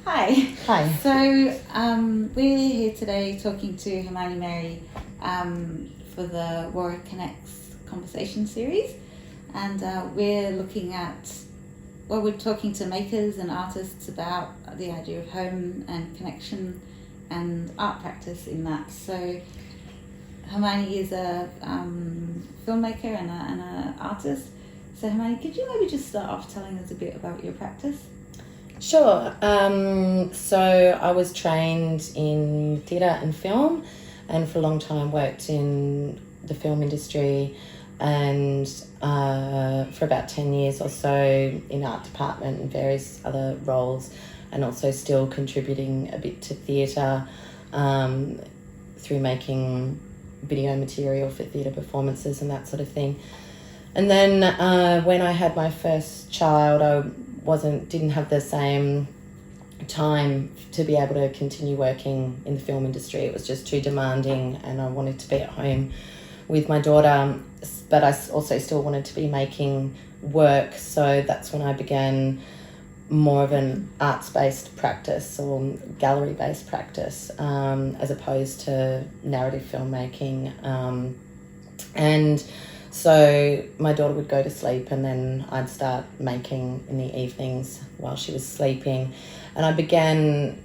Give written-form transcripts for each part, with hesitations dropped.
Hi. Hi. So we're here today talking to Hermione Mary for the WORA Connects conversation series, and we're looking at, we're talking to makers and artists about the idea of home and connection and art practice in that. So Hermione is a filmmaker and an artist. So Hermione, could you maybe just start off telling us a bit about your practice? Sure. So I was trained in theatre and film, and for a long time worked in the film industry, and for about 10 years or so in art department and various other roles, and also still contributing a bit to theatre through making video material for theatre performances and that sort of thing. And then when I had my first child, I didn't have the same time to be able to continue working in the film industry. It was just too demanding, and I wanted to be at home with my daughter, but I also still wanted to be making work. So that's when I began more of an arts-based practice or gallery-based practice, as opposed to narrative filmmaking. And so my daughter would go to sleep, and then I'd start making in the evenings while she was sleeping. And I began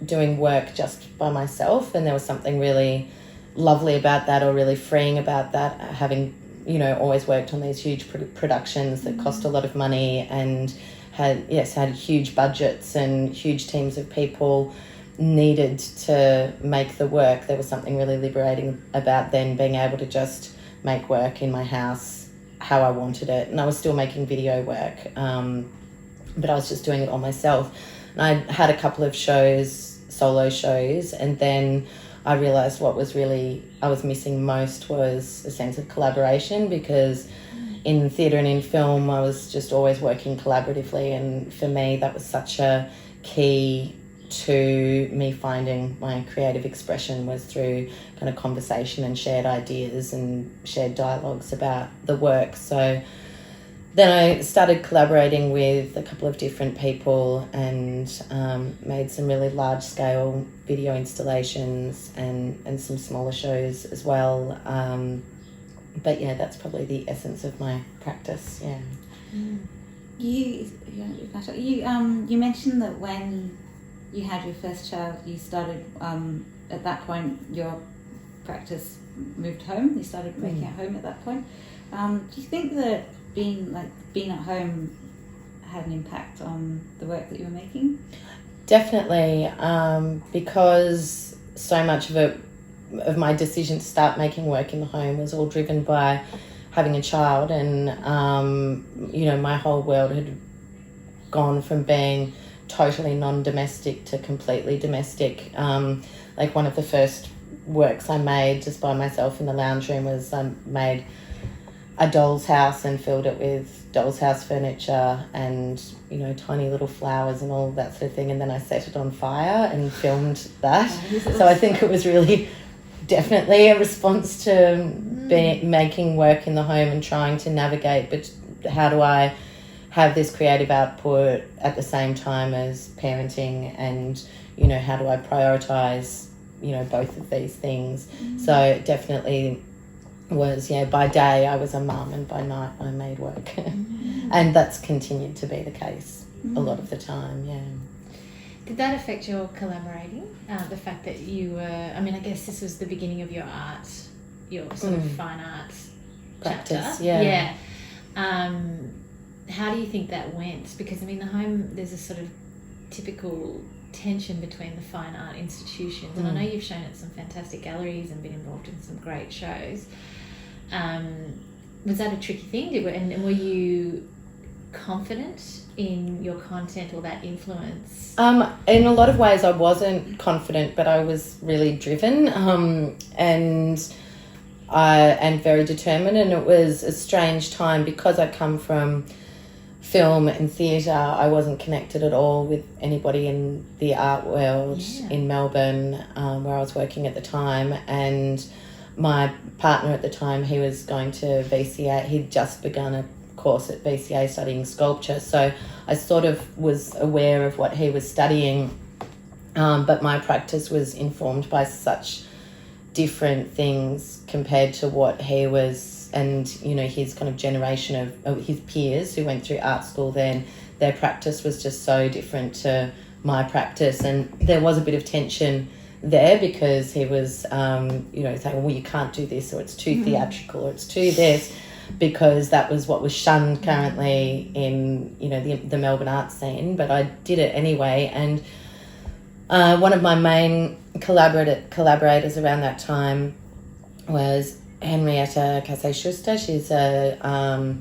doing work just by myself, and there was something really lovely about that, or really freeing about that, having, always worked on these huge productions that cost a lot of money and had huge budgets and huge teams of people needed to make the work. There was something really liberating about then being able to just make work in my house how I wanted it. And I was still making video work, but I was just doing it all myself. And I had a couple of solo shows, and then I realised what I was missing most was a sense of collaboration, because in theatre and in film I was just always working collaboratively, and for me that was such a key to me finding my creative expression, was through kind of conversation and shared ideas and shared dialogues about the work. So then I started collaborating with a couple of different people and made some really large scale video installations and some smaller shows as well. But yeah, that's probably the essence of my practice. Yeah. You mentioned that when you had your first child, you started, at that point, your practice moved home. You started making at home at that point. Do you think that being at home had an impact on the work that you were making? Definitely, because so much of my decision to start making work in the home was all driven by having a child, and my whole world had gone from being totally non-domestic to completely domestic. Like one of the first works I made just by myself in the lounge room was I made a doll's house and filled it with doll's house furniture and tiny little flowers and all that sort of thing, and then I set it on fire and filmed that. So I think it was really definitely a response to making work in the home and trying to navigate, but how do I have this creative output at the same time as parenting, and how do I prioritize both of these things. So it definitely was, by day I was a mum, and by night I made work. And that's continued to be the case a lot of the time. Did that affect your collaborating? The fact that you were, I guess this was the beginning of your art, your sort of fine arts practice. Chapter. Yeah. How do you think that went? Because the home, there's a sort of typical tension between the fine art institutions, and I know you've shown at some fantastic galleries and been involved in some great shows. Was that a tricky thing? And were you confident in your content or that influence? In a lot of ways I wasn't confident, but I was really driven and very determined, and it was a strange time because I come from film and theatre. I wasn't connected at all with anybody in the art world in Melbourne, where I was working at the time, and my partner at the time, he was going to VCA. He'd just begun a course at VCA studying sculpture, so I sort of was aware of what he was studying, But my practice was informed by such different things compared to what he was, and his kind of generation of his peers who went through art school then. Their practice was just so different to my practice, and there was a bit of tension there because he was saying, well, you can't do this, or it's too theatrical, or it's too this, because that was what was shunned currently in the Melbourne art scene. But I did it anyway, and one of my main collaborators around that time was Henriette Schuster. She's a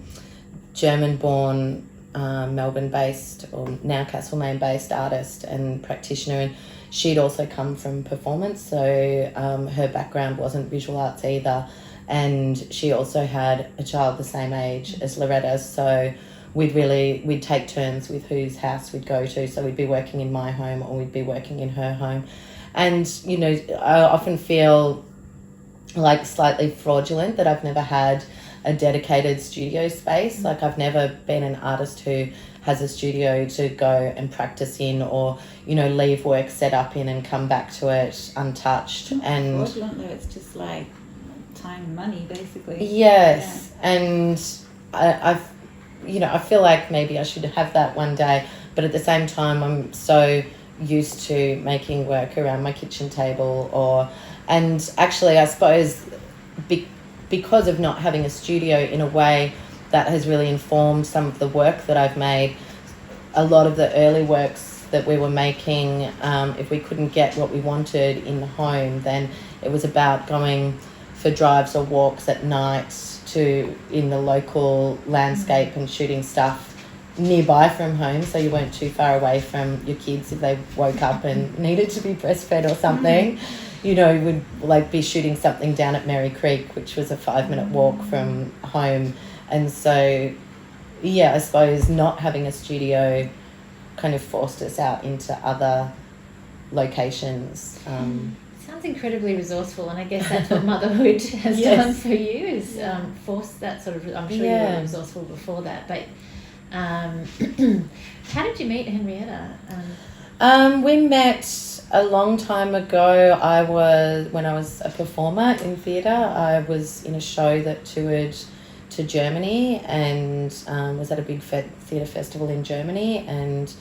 German-born, Melbourne-based, or now Castlemaine-based artist and practitioner, and she'd also come from performance, so her background wasn't visual arts either, and she also had a child the same age as Loretta, so we'd take turns with whose house we'd go to, so we'd be working in my home or we'd be working in her home. And I often feel like slightly fraudulent that I've never had a dedicated studio space. Like, I've never been an artist who has a studio to go and practice in, or leave work set up in and come back to it untouched. And fraudulent though, it's just like time and money basically. Yes. Yeah. And I feel like maybe I should have that one day, but at the same time I'm so used to making work around my kitchen table, and actually I suppose because of not having a studio, in a way that has really informed some of the work that I've made. A lot of the early works that we were making, if we couldn't get what we wanted in the home, then it was about going for drives or walks at night in the local landscape and shooting stuff nearby from home, so you weren't too far away from your kids if they woke up and needed to be breastfed or something. Would be shooting something down at Merry Creek, which was a 5-minute walk from home. And so, I suppose not having a studio kind of forced us out into other locations. Sounds incredibly resourcely, and I guess that's what motherhood has done for you, is forced that sort of... I'm sure you were resourceful before that, but how did you meet Henrietta? We met a long time ago. When I was a performer in theatre, I was in a show that toured to Germany and was at a big theatre festival in Germany, and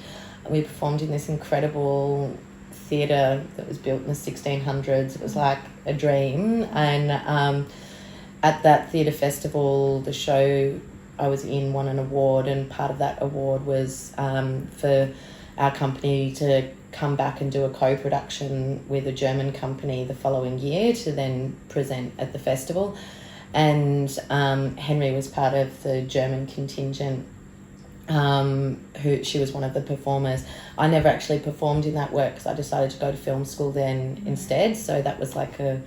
we performed in this incredible theatre that was built in the 1600s. It was like a dream, and at that theatre festival, the show I was in won an award, and part of that award was for our company to come back and do a co-production with a German company the following year to then present at the festival. And Henry was part of the German contingent, she was one of the performers. I never actually performed in that work because I decided to go to film school then instead, so that was like a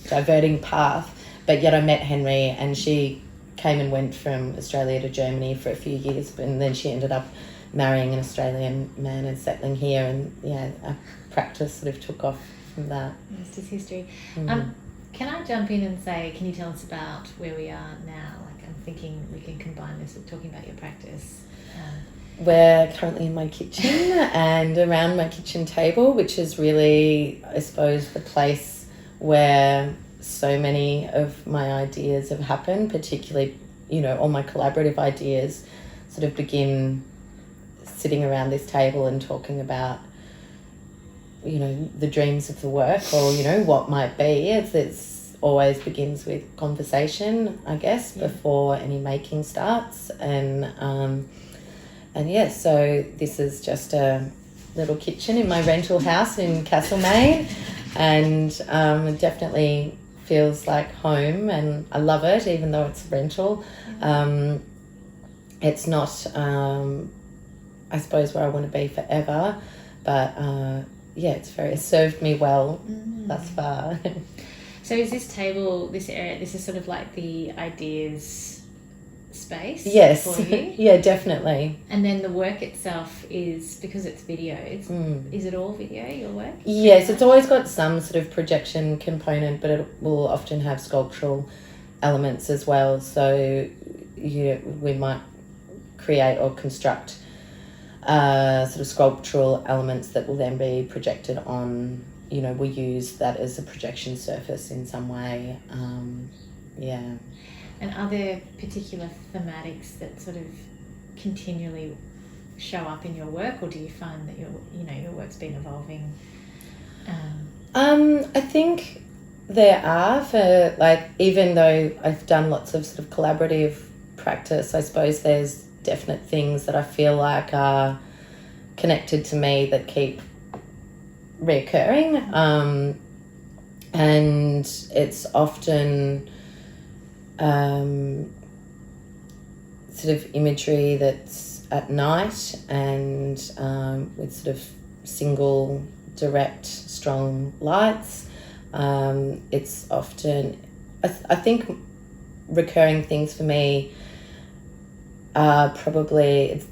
diverting path. But yet I met Henry, and she came and went from Australia to Germany for a few years, and then she ended up marrying an Australian man and settling here, and our practice sort of took off from that. That's just history. Can I jump in and say, can you tell us about where we are now? Like, I'm thinking we can combine this with talking about your practice. We're currently in my kitchen and around my kitchen table, which is really, I suppose, the place where so many of my ideas have happened, particularly, all my collaborative ideas sort of begin sitting around this table and talking about, the dreams of the work, or, what might be. It's always begins with conversation, I guess, before any making starts. So this is just a little kitchen in my rental house in Castlemaine, and it definitely feels like home, and I love it, even though it's rental. It's not, I suppose, where I want to be forever, but it's served me well thus far. So is this table, this area, this is sort of like the ideas space? Yes. For you? Yeah, definitely. And then the work itself is, because it's video, is it all video, your work? Yes, it's always got some sort of projection component, but it will often have sculptural elements as well. So we might create or construct sort of sculptural elements that will then be projected on, we use that as a projection surface in some way. Yeah. And are there particular thematics that sort of continually show up in your work, or do you find that your work's been evolving? I think there are, for even though I've done lots of sort of collaborative practice, I suppose there's definite things that I feel like are connected to me that keep reoccurring, and it's often sort of imagery that's at night and with sort of single, direct, strong lights. It's often, I think recurring things for me are probably,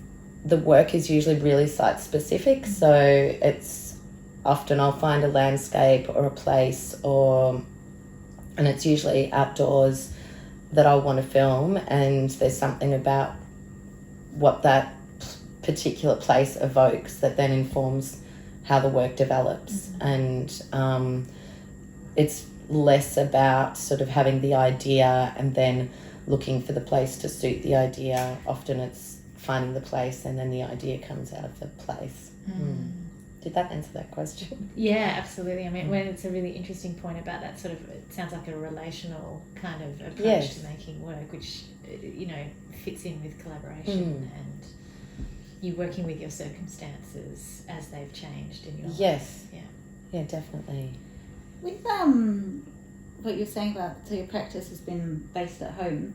the work is usually really site specific, so it's often I'll find a landscape or a place, and it's usually outdoors that I'll want to film, and there's something about what that particular place evokes that then informs how the work develops. And it's less about sort of having the idea and then looking for the place to suit the idea. Often it's finding the place and then the idea comes out of the place. Did that answer that question? Yeah, absolutely. I mean, when it's a really interesting point about that sort of, it sounds like a relational kind of approach to making work, which, fits in with collaboration and you working with your circumstances as they've changed in your life. Yeah, definitely. With what you're saying about, so your practice has been based at home,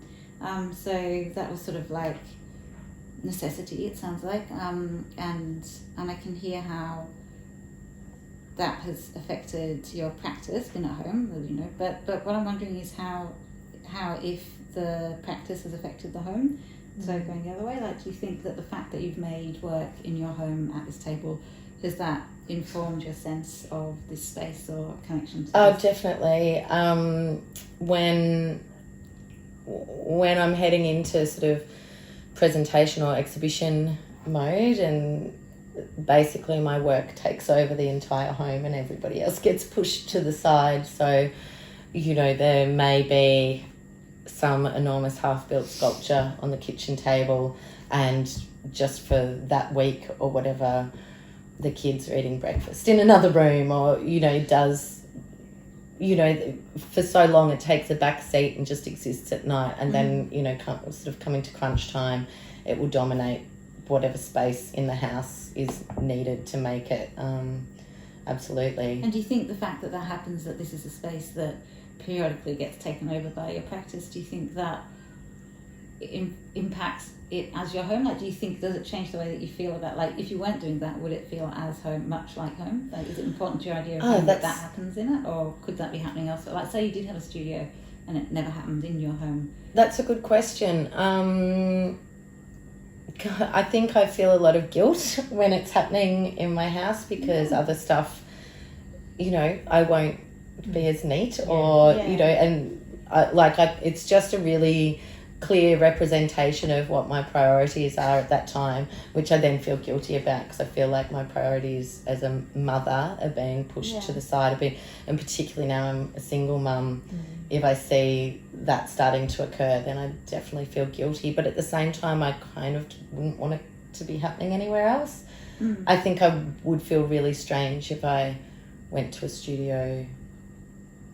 so that was sort of like necessity, it sounds like, and I can hear how that has affected your practice being at home, but what I'm wondering is how if the practice has affected the home. So going the other way, do you think that the fact that you've made work in your home at this table, has that informed your sense of this space or connection to this? Definitely. When I'm heading into sort of presentation or exhibition mode, and basically my work takes over the entire home and everybody else gets pushed to the side. So, there may be some enormous half-built sculpture on the kitchen table, and just for that week or whatever, the kids are eating breakfast in another room, or for so long it takes a back seat and just exists at night, and then sort of coming to crunch time, it will dominate whatever space in the house is needed to make it. Absolutely. And do you think the fact that happens, that this is a space that periodically gets taken over by your practice, do you think that impacts it as your home? Do you think, does it change the way that you feel about, if you weren't doing that, would it feel as home, much like home? Is it important to your idea of home that happens in it, or could that be happening elsewhere? Say you did have a studio and it never happened in your home. That's a good question. I think I feel a lot of guilt when it's happening in my house, because other stuff, I won't be as neat, or and it's just a really clear representation of what my priorities are at that time, which I then feel guilty about, because I feel like my priorities as a mother are being pushed to the side a bit, and particularly now I'm a single mum. If I see that starting to occur, then I definitely feel guilty, but at the same time I kind of wouldn't want it to be happening anywhere else. I think I would feel really strange if I went to a studio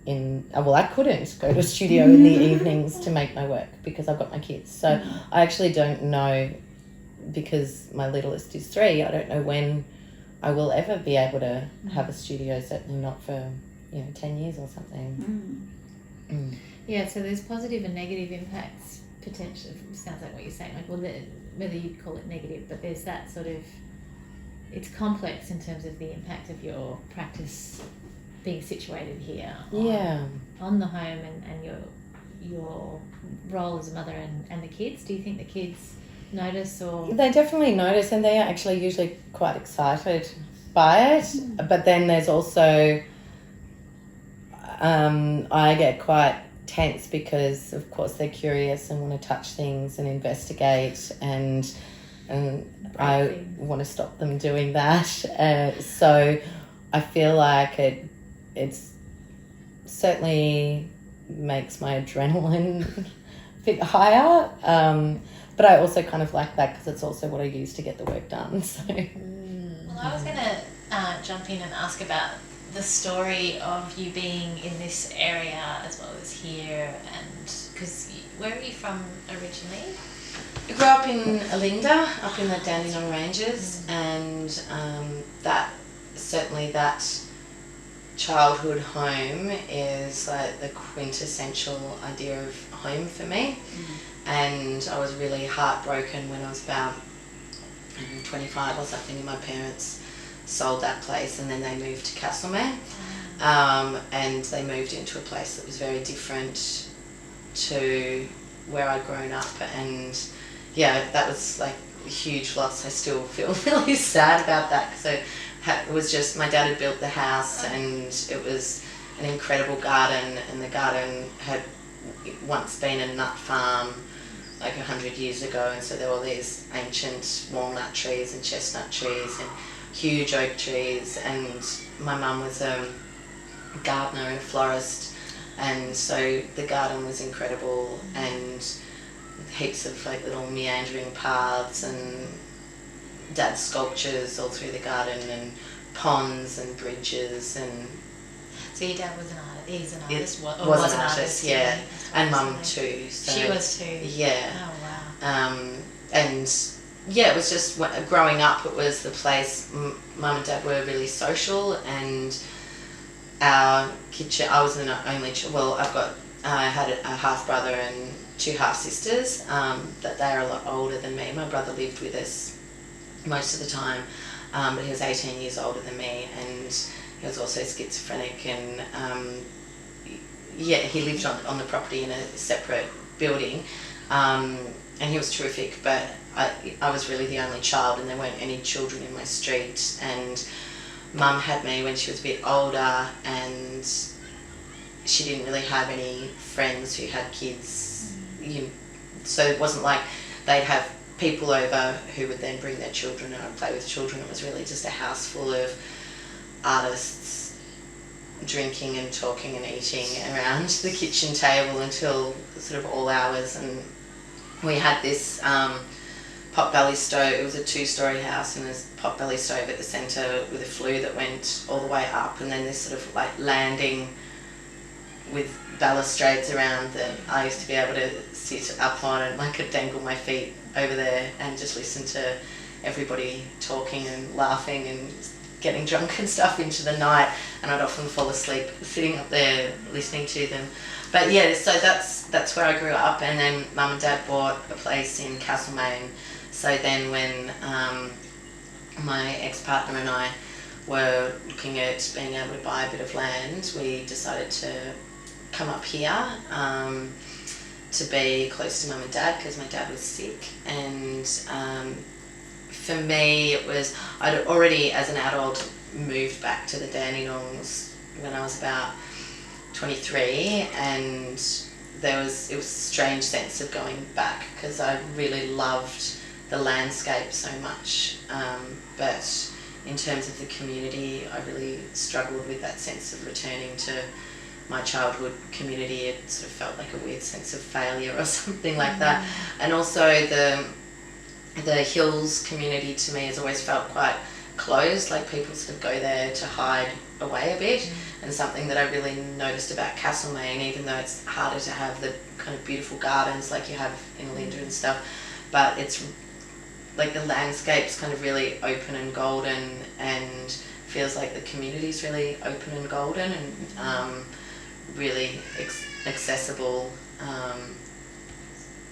I couldn't go to a studio in the evenings to make my work because I've got my kids. So I actually don't know, because my littlest is 3, I don't know when I will ever be able to have a studio, certainly not for 10 years or something. Yeah, so there's positive and negative impacts potentially. Sounds like what you're saying, whether you'd call it negative, but there's that sort of, it's complex in terms of the impact of your practice being situated here on the home and your role as a mother and the kids. Do you think the kids notice? Or they definitely notice, and they're actually usually quite excited by it. But then there's also I get quite tense because of course they're curious and want to touch things and investigate, and and I want to stop them doing that. So I feel like it's certainly makes my adrenaline a bit higher, but I also kind of like that because it's also what I use to get the work done. So. Well, I was going to jump in and ask about the story of you being in this area as well as here, and because where are you from originally? I grew up in Alinda, up in the Dandenong Ranges, and that childhood home is like the quintessential idea of home for me. And I was really heartbroken when I was about 25 or something, and my parents sold that place, and then they moved to Castlemaine, and they moved into a place that was very different to where I'd grown up, and yeah, that was like a huge loss. I still feel really sad about that because it was just, my dad had built the house, and it was an incredible garden, and the garden had once been a nut farm like 100 years ago, and so there were all these ancient walnut trees and chestnut trees and huge oak trees, and my mum was a gardener and florist, and so the garden was incredible, and heaps of like little meandering paths and dad's sculptures all through the garden, and ponds and bridges. And so your dad was an artist. He's an artist. Was an artist, yeah, and mum too. So she was too. Yeah. Oh wow. And yeah, it was just growing up. It was the place. Mum and dad were really social, and our kitchen. I was an only child. Well, I had a half brother and 2 half sisters. That they are a lot older than me. My brother lived with us most of the time, but he was 18 years older than me, and he was also schizophrenic, and he lived on the property in a separate building, and he was terrific, but I was really the only child, and there weren't any children in my street, and Mum had me when she was a bit older, and she didn't really have any friends who had kids, so it wasn't like they'd have people over who would then bring their children and I'd play with children. It was really just a house full of artists drinking and talking and eating around the kitchen table until sort of all hours. And we had this pot-belly stove. It was a 2-storey house, and there's a pot-belly stove at the centre with a flue that went all the way up, and then this sort of like landing with balustrades around that I used to be able to sit up on, and I could dangle my feet over there and just listen to everybody talking and laughing and getting drunk and stuff into the night, and I'd often fall asleep sitting up there listening to them. But yeah, so that's where I grew up, and then Mum and Dad bought a place in Castlemaine. So then when my ex-partner and I were looking at being able to buy a bit of land, we decided to come up here to be close to Mum and Dad because my dad was sick. And for me it was, I'd already as an adult moved back to the Dandenongs when I was about 23, and it was a strange sense of going back because I really loved the landscape so much, but in terms of the community I really struggled with that sense of returning to my childhood community. It sort of felt like a weird sense of failure or something like that. And also the hills community to me has always felt quite closed, like people sort of go there to hide away a bit. And something that I really noticed about Castlemaine, even though it's harder to have the kind of beautiful gardens like you have in Alinda and stuff, but it's like the landscape's kind of really open and golden, and feels like the community's really open and golden, and really accessible.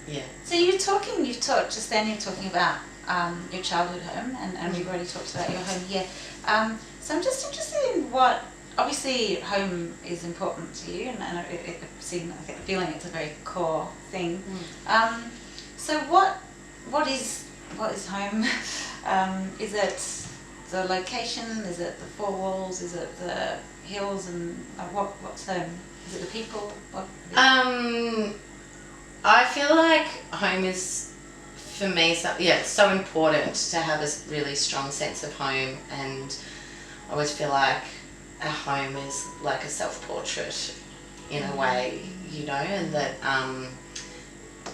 Yeah. So you're talking about your childhood home, and we've already talked about your home here. So I'm just interested in what, obviously home is important to you, and I get the feeling it's a very core thing. So what is home? Is it the location? Is it the 4 walls? Is it the hills? And what's home? Is it the people? I feel like home for me, it's so important to have a really strong sense of home, and I always feel like a home is like a self-portrait in a way, you know, and that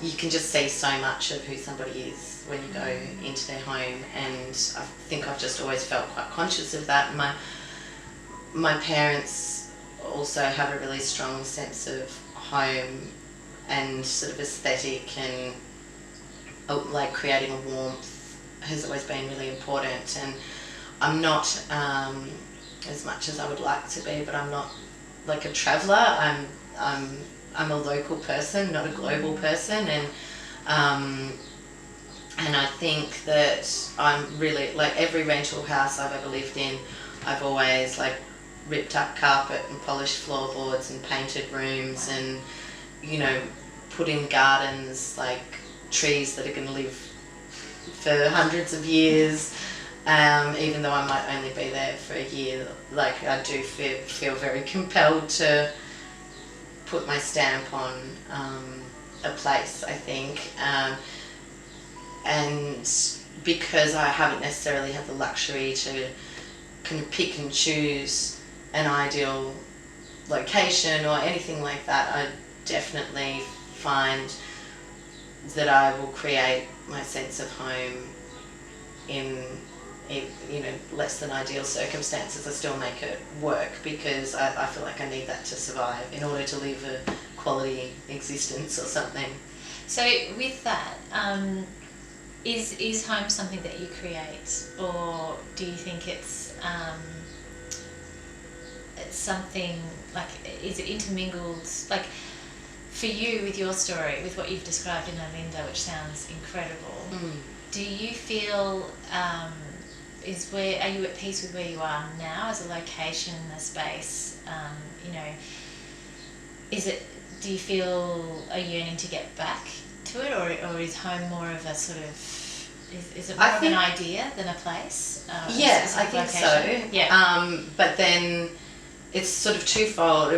you can just see so much of who somebody is when you go into their home, and I think I've just always felt quite conscious of that. My parents also have a really strong sense of home and sort of aesthetic, and like creating a warmth has always been really important. And I'm not as much as I would like to be, but I'm not like a traveller. I'm a local person, not a global person, and I think that I'm really, like, every rental house I've ever lived in, I've always like ripped up carpet and polished floorboards and painted rooms, and, you know, put in gardens, like trees that are going to live for hundreds of years, even though I might only be there for a year. Like, I do feel very compelled to put my stamp on a place, I think, and because I haven't necessarily had the luxury to kind of pick and choose an ideal location or anything like that, I definitely find that I will create my sense of home in you know, less than ideal circumstances. I still make it work because I feel like I need that to survive in order to live a quality existence or something. So with that, is home something that you create, or do you think it's something, like, is it intermingled, like for you with your story, with what you've described in Alinda, which sounds incredible, do you feel are you at peace with where you are now as a location, a space? You know, do you feel a yearning to get back to it, or is home more of a sort of, is it more of an idea than a place? Yes, I think location? so. Yeah. But then it's sort of twofold,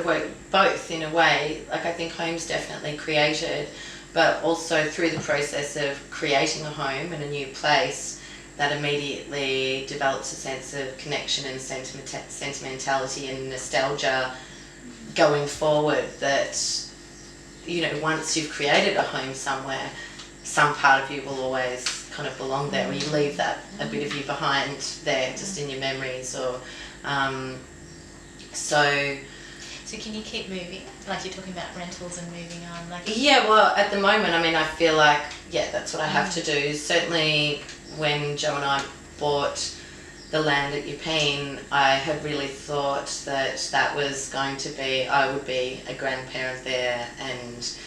both in a way. Like, I think home's definitely created, but also through the process of creating a home in a new place, that immediately develops a sense of connection and sentimentality and nostalgia going forward, that, you know, once you've created a home somewhere, some part of you will always kind of belong there, or you leave that a bit of you behind there, just in your memories, or So can you keep moving? Like, you're talking about rentals and moving on. Like, yeah, well, at the moment, I mean, I feel like, yeah, that's what I have to do. Certainly when Joe and I bought the land at Yepeen, I had really thought that was going to be, I would be a grandparent there and,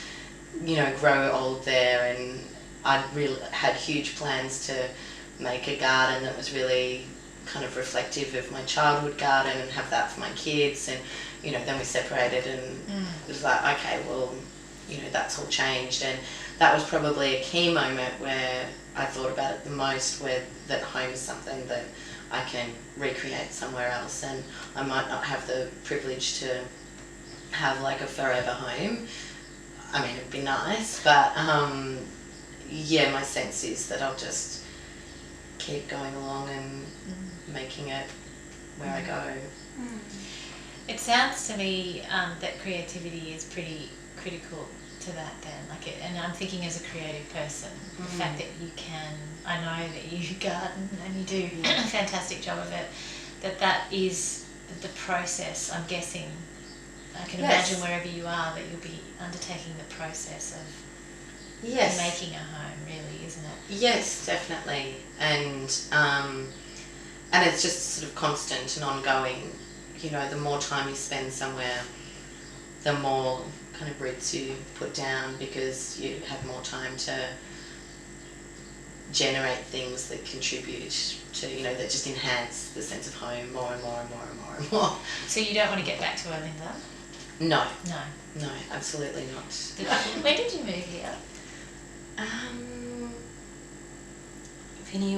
you know, grow old there, and I'd really had huge plans to make a garden that was really kind of reflective of my childhood garden and have that for my kids. And, you know, then we separated, and it was like, okay, well, you know, that's all changed. And that was probably a key moment where I thought about it the most, where that home is something that I can recreate somewhere else, and I might not have the privilege to have like a forever home. I mean, it'd be nice, but yeah, my sense is that I'll just keep going along and making it where I go. it sounds to me that creativity is pretty critical to that then. And I'm thinking as a creative person, the fact that you can, I know that you garden and you do a fantastic job of it, that is the process, I'm guessing. I can imagine wherever you are that you'll be undertaking the process of making a home, really, isn't it? Yes, definitely. And it's just sort of constant and ongoing. You know, the more time you spend somewhere, the more kind of roots you put down, because you have more time to generate things that contribute to, you know, that just enhance the sense of home more and more and more and more and more. So you don't want to get back to Alinda? No. No. No, absolutely not. When did you move here? Vinny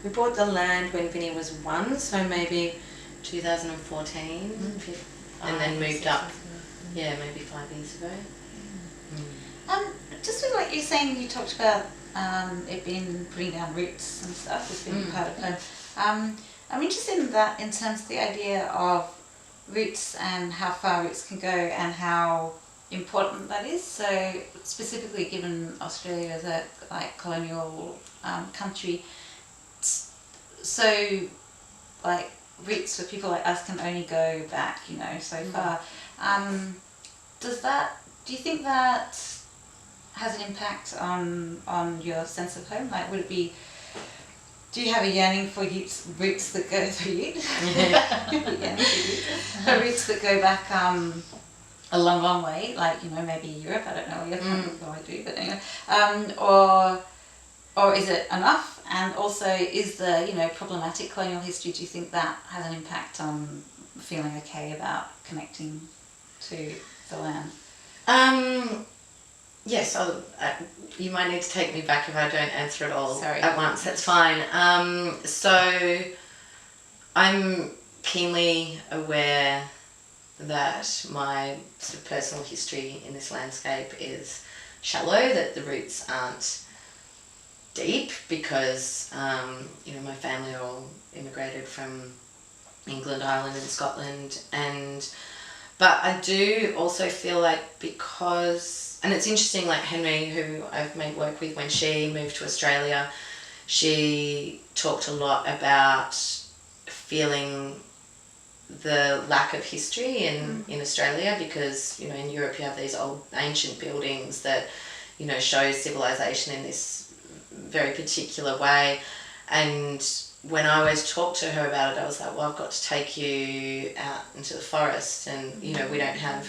we bought the land when Vinny was 1, so maybe 2014, and then moved up, maybe 5 years ago. Just with what you're saying, you talked about it being putting down roots and stuff has been part of the poem. I'm interested in that in terms of the idea of roots and how far roots can go and how important that is. So specifically given Australia as a colonial country, so roots for people like us can only go back, so far. Do you think that has an impact on your sense of home? Do you have a yearning for roots that go for you? For roots that go back a long, long way, maybe Europe, I don't know, you probably do, but anyway. Or is it enough? And also, is the, problematic colonial history, do you think that has an impact on feeling okay about connecting to the land? Yes, you might need to take me back if I don't answer it all Sorry. at once. That's fine. So I'm keenly aware that my sort of personal history in this landscape is shallow, that the roots aren't deep because, my family all immigrated from England, Ireland and Scotland, but I do also feel like because, and it's interesting, like Henry, who I've made work with, when she moved to Australia, she talked a lot about feeling the lack of history in Australia because, in Europe you have these old ancient buildings that, show civilization in this very particular way. And when I always talked to her about it, I was like, well, I've got to take you out into the forest and, we don't have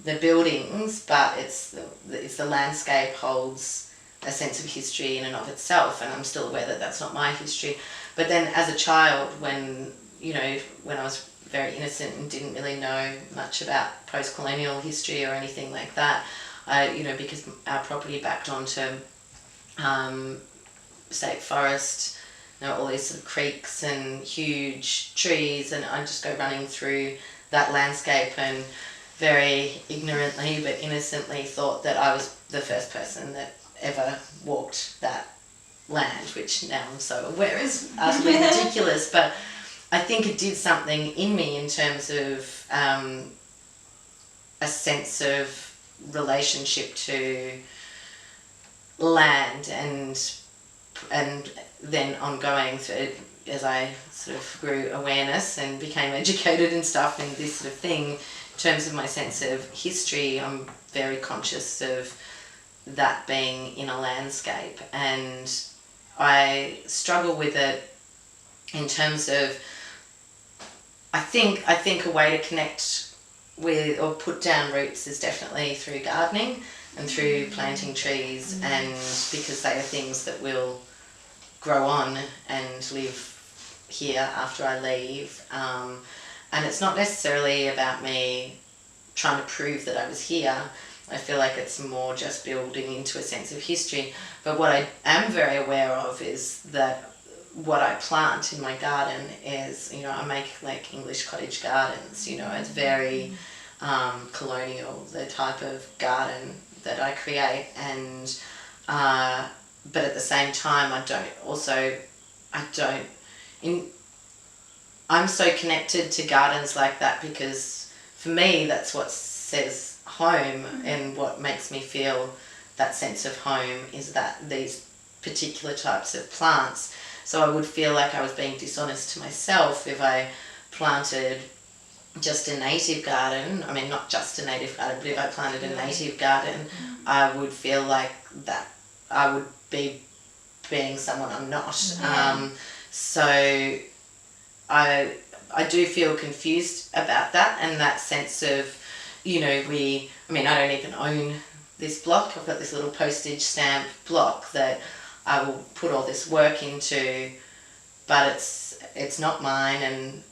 the buildings, but it's the landscape holds a sense of history in and of itself, and I'm still aware that that's not my history. But then as a child, when I was very innocent and didn't really know much about post-colonial history or anything like that, because our property backed onto state forest, all these sort of creeks and huge trees, and I'd just go running through that landscape and very ignorantly but innocently thought that I was the first person that ever walked that land, which now I'm so aware is utterly ridiculous, but I think it did something in me in terms of a sense of relationship to land and then ongoing as I sort of grew awareness and became educated and stuff in this sort of thing. In terms of my sense of history, I'm very conscious of that being in a landscape, and I struggle with it in terms of I think a way to connect with or put down roots is definitely through gardening and through planting trees, and because they are things that will grow on and live here after I leave. And it's not necessarily about me trying to prove that I was here. I feel like it's more just building into a sense of history. But what I am very aware of is that what I plant in my garden is, I make like English cottage gardens, it's very colonial, the type of garden that I create, and but at the same time I'm so connected to gardens like that because for me that's what says home, and what makes me feel that sense of home is that these particular types of plants. So I would feel like I was being dishonest to myself if I planted just a native garden. I mean, not just a native garden, but if I planted a native garden, I would feel like that I would be being someone I'm not. So I do feel confused about that, and that sense of, I don't even own this block. I've got this little postage stamp block that I will put all this work into, but it's not mine, and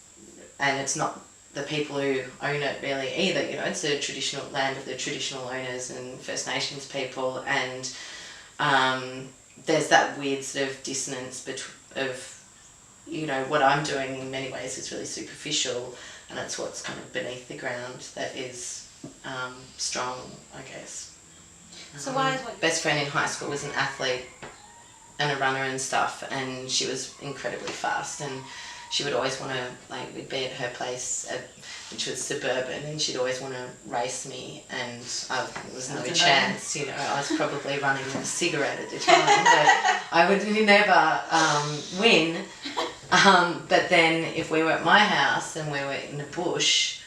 it's not the people who own it really either. It's a traditional land of the traditional owners and First Nations people, and there's that weird sort of dissonance what I'm doing in many ways is really superficial, and it's what's kind of beneath the ground that is strong, I guess. So why is best friend in high school was an athlete, and a runner and stuff, and she was incredibly fast, and she would always want to, like, we'd be at her place, which was suburban, and she'd always want to race me, and there was no chance, you know. I was probably running a cigarette at the time, but I would never win. But then if we were at my house and we were in the bush,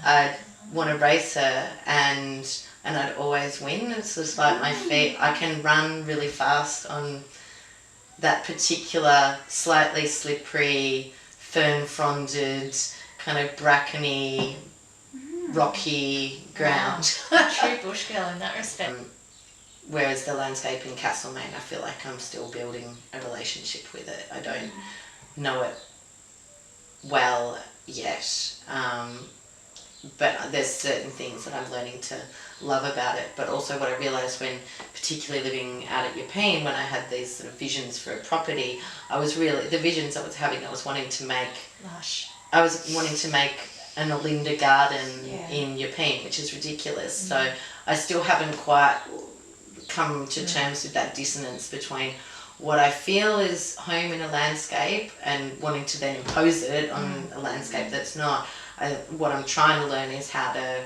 I'd want to race her, and I'd always win. It's just like my feet, I can run really fast on that particular slightly slippery, fern-fronded, kind of brackeny, rocky ground. Wow. True bush girl in that respect. Whereas the landscape in Castlemaine, I feel like I'm still building a relationship with it. I don't know it well yet. But there's certain things that I'm learning to love about it. But also what I realised when, particularly living out at Yepeen, when I had these sort of visions for a property, the visions I was having, I was wanting to make... Lush. I was wanting to make an Olinda garden in Yepeen, which is ridiculous. So I still haven't quite come to terms with that dissonance between what I feel is home in a landscape and wanting to then impose it on a landscape that's not. What I'm trying to learn is how to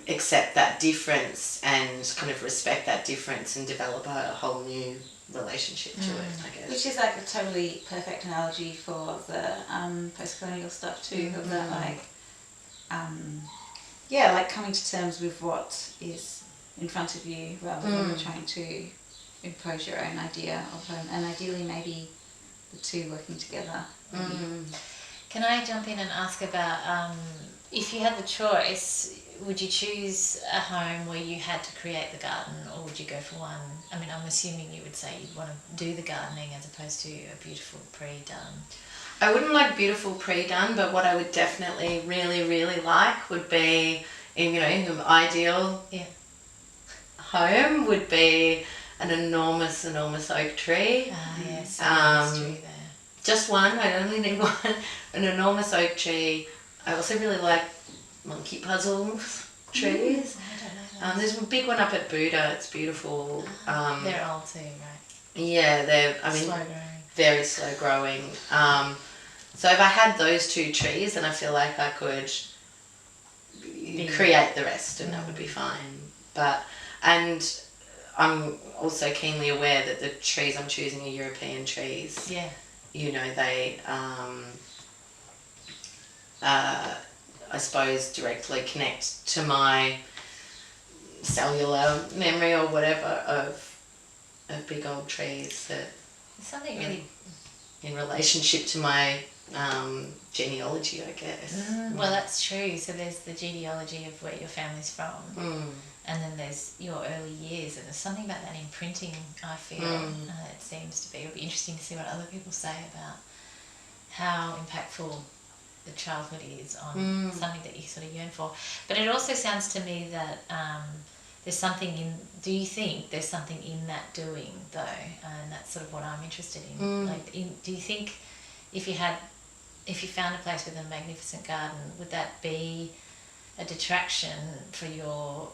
accept that difference and kind of respect that difference and develop a whole new relationship to it, I guess. Which is like a totally perfect analogy for the post-colonial stuff too, of that like coming to terms with what is in front of you rather than trying to impose your own idea of home, and ideally maybe the two working together. Can I jump in and ask about if you had the choice, would you choose a home where you had to create the garden, or would you go for one? I mean, I'm assuming you would say you'd want to do the gardening as opposed to a beautiful pre-done. I wouldn't like beautiful pre-done, but what I would definitely really, really like would be, in the ideal home would be an enormous oak tree. Yes, tree there. Just one, I only need one. An enormous oak tree. I also really like monkey puzzle trees. I don't know. There's a big one up at Buddha, it's beautiful. They're old too, right? Yeah, Slow growing. Very slow growing. So if I had those two trees, then I feel like I could create the rest, and that would be fine. And I'm also keenly aware that the trees I'm choosing are European trees. Yeah. They, I suppose, directly connect to my cellular memory or whatever of big old trees that... Something really... in relationship to my genealogy, I guess. Well, that's true. So there's the genealogy of where your family's from. And then there's your early years, and there's something about that imprinting, I feel. It seems to be. It'll be interesting to see what other people say about how impactful the childhood is on something that you sort of yearn for. But it also sounds to me that there's something in... Do you think there's something in that doing, though? And that's sort of what I'm interested in. Do you think if you found a place with a magnificent garden, would that be a detraction for your...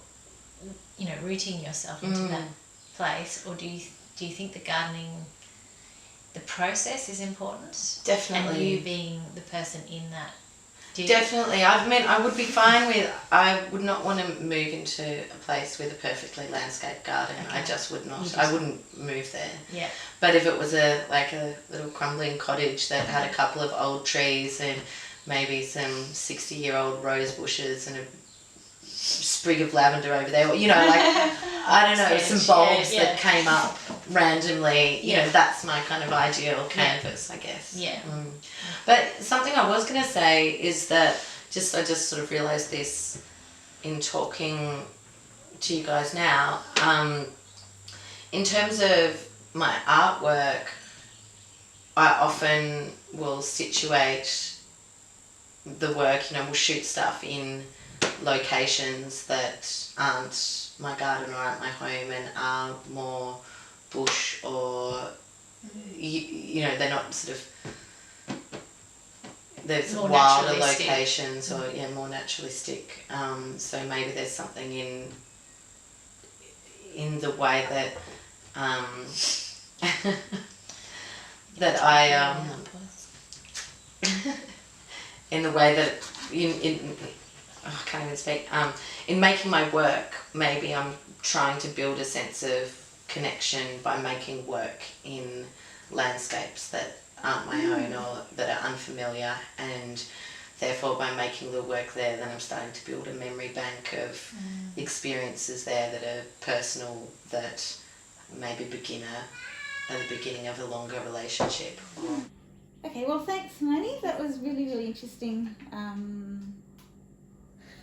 rooting yourself into that place, or do you think the gardening, the process is important? Definitely. And you being the person in that. Definitely. I would be fine with... I would not want to move into a place with a perfectly landscaped garden. Okay. I just would not. I wouldn't move there. Yeah. But if it was a little crumbling cottage that had a couple of old trees and maybe some 60-year-old rose bushes and a sprig of lavender over there, I don't know, some bulbs that came up randomly, that's my kind of ideal canvas, I guess. Yeah. But something I was going to say is that I just sort of realised this in talking to you guys now, in terms of my artwork, I often will situate the work, we'll shoot stuff in locations that aren't my garden or aren't my home and are more bush or they're not sort of, there's more wilder naturalistic locations or more naturalistic, so maybe there's something in the way that that I in the way that I can't even speak. In making my work, maybe I'm trying to build a sense of connection by making work in landscapes that aren't my own or that are unfamiliar, and therefore by making the work there, then I'm starting to build a memory bank of experiences there that are personal, that maybe begin at the beginning of a longer relationship. Okay, well, thanks, Hermione. That was really, really interesting.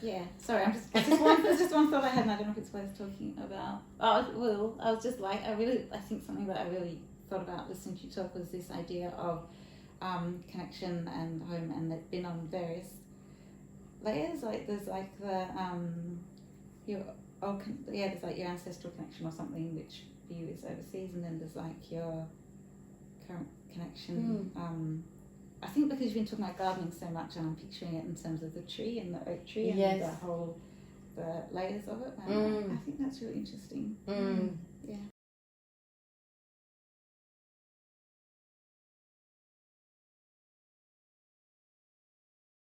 Yeah, sorry, there's just one thought I had, and I don't know if it's worth talking about. I was just like, I think something that I really thought about listening to you talk was this idea of connection and home, and they've been on various layers. Like there's like the there's like your ancestral connection or something, which for you is overseas, and then there's like your current connection. I think because you've been talking about gardening so much, and I'm picturing it in terms of the tree and the oak tree and the layers of it. And I think that's really interesting. Mm. Yeah.